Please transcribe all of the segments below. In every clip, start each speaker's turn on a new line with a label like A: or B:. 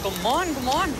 A: Godmorgen.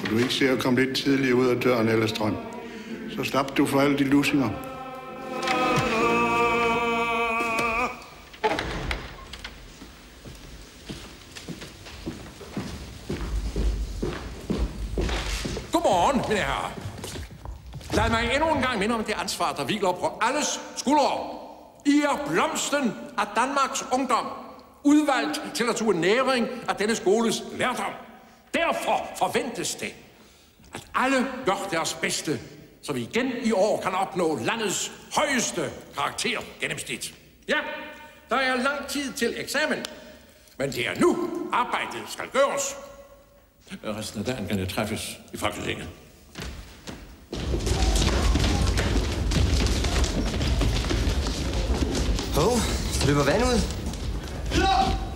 B: Du ikke ser at komme lidt tidligere ud af døren, Ellestrøm. Så slap du for alle de lusinger.
C: Godmorgen, mine herrer. Lad mig endnu en gang minde om det ansvar, der hviler på alles skuldre. I er blomsten af Danmarks ungdom, udvalgt til at tage næring af denne skoles lærdom. Derfor forventes det, at alle gør deres bedste, så vi igen i år kan opnå landets højeste karaktergennemsnit. Ja, der er lang tid til eksamen, men det er nu, arbejdet skal gøres. Resten af dagen kan jeg træffes i Folketinget.
D: Hov, løber vand ud?
E: Ja!